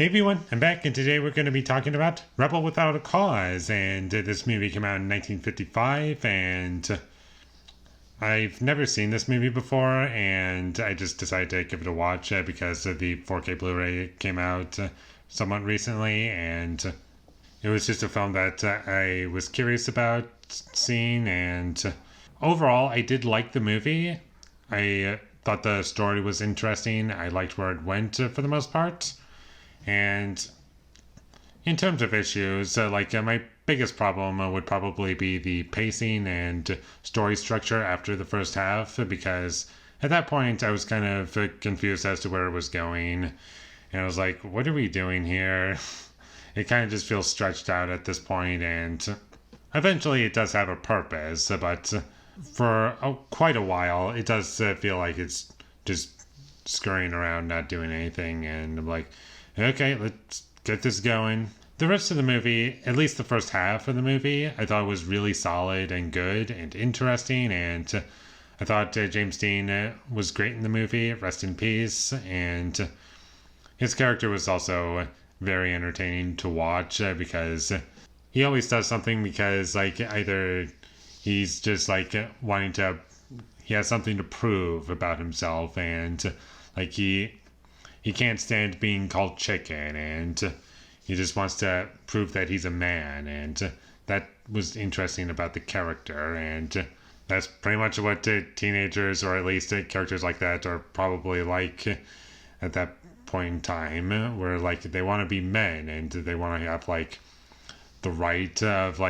Hey everyone, I'm back, and today we're going to be talking about Rebel Without a Cause. And this movie came out in 1955, and I've never seen this movie before, and I just decided to give it a watch because the 4K Blu-ray came out somewhat recently, and it was just a film that I was curious about seeing, and overall, I did like the movie. I thought the story was interesting. I liked where it went for the most part. And in terms of issues, my biggest problem would probably be the pacing and story structure after the first half, because at that point I was kind of confused as to where it was going. And I was like, what are we doing here? It kind of just feels stretched out at this point, and eventually it does have a purpose, but for quite a while it does feel like it's just scurrying around, not doing anything, and I'm like, okay, let's get this going. The rest of the movie, at least the first half of the movie, I thought was really solid and good and interesting, and I thought James Dean was great in the movie, rest in peace, and his character was also very entertaining to watch because he always does something because either he's just wanting to, he has something to prove about himself, and he can't stand being called chicken, and he just wants to prove that he's a man, and that was interesting about the character, and that's pretty much what teenagers, or at least characters like that, are probably like at that point in time, where they want to be men, and they want to have the right of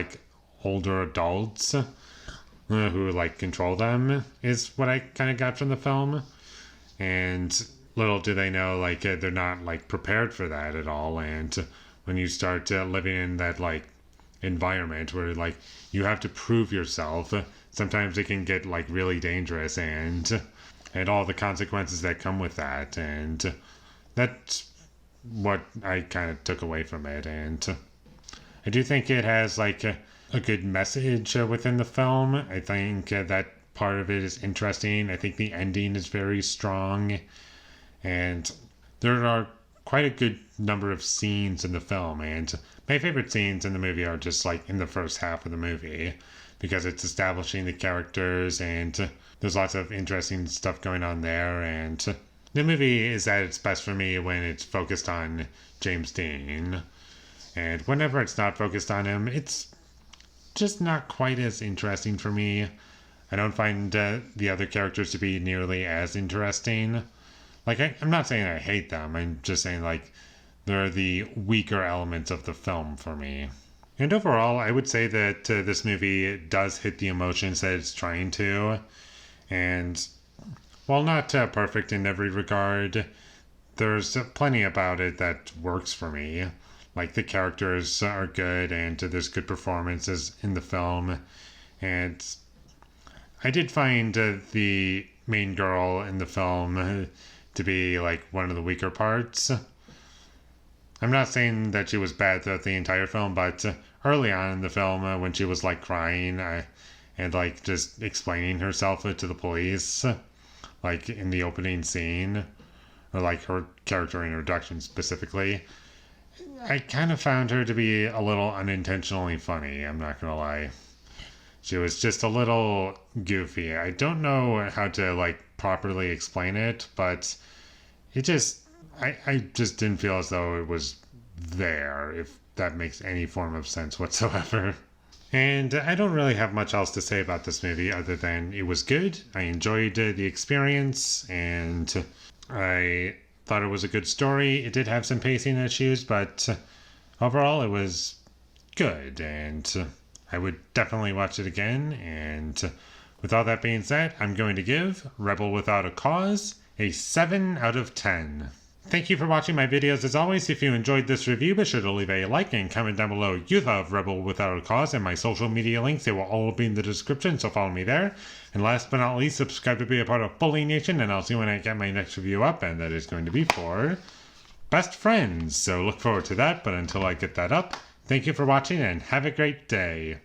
older adults who control them, is what I kind of got from the film. And little do they know, they're not prepared for that at all. And when you start living in that environment where you have to prove yourself, sometimes it can get really dangerous, and all the consequences that come with that. And that's what I kind of took away from it. And I do think it has a good message within the film. I think that part of it is interesting. I think the ending is very strong. And there are quite a good number of scenes in the film, and my favorite scenes in the movie are just in the first half of the movie, because it's establishing the characters, and there's lots of interesting stuff going on there. And the movie is at its best for me when it's focused on James Dean, and whenever it's not focused on him, it's just not quite as interesting for me. I don't find the other characters to be nearly as interesting. I'm not saying I hate them. I'm just saying, they're the weaker elements of the film for me. And overall, I would say that this movie does hit the emotions that it's trying to. And while not perfect in every regard, there's plenty about it that works for me. The characters are good, and there's good performances in the film. And I did find the main girl in the film to be one of the weaker parts. I'm not saying that she was bad throughout the entire film, but early on in the film, when she was crying and just explaining herself to the police, in the opening scene, or her character introduction specifically, I kind of found her to be a little unintentionally funny, I'm not gonna lie. She was just a little goofy. I don't know how to properly explain it, but it just, I just didn't feel as though it was there, if that makes any form of sense whatsoever. And I don't really have much else to say about this movie other than it was good. I enjoyed the experience, and I thought it was a good story. It did have some pacing issues, but overall it was good, and I would definitely watch it again. And with all that being said, I'm going to give Rebel Without a Cause a 7 out of 10. Thank you for watching my videos. As always, if you enjoyed this review, be sure to leave a like and comment down below you thought of Rebel Without a Cause, and my social media links. They will all be in the description, so follow me there. And last but not least, subscribe to be a part of Foley Nation, and I'll see you when I get my next review up, and that is going to be for Best Friends. So look forward to that, but until I get that up, thank you for watching and have a great day.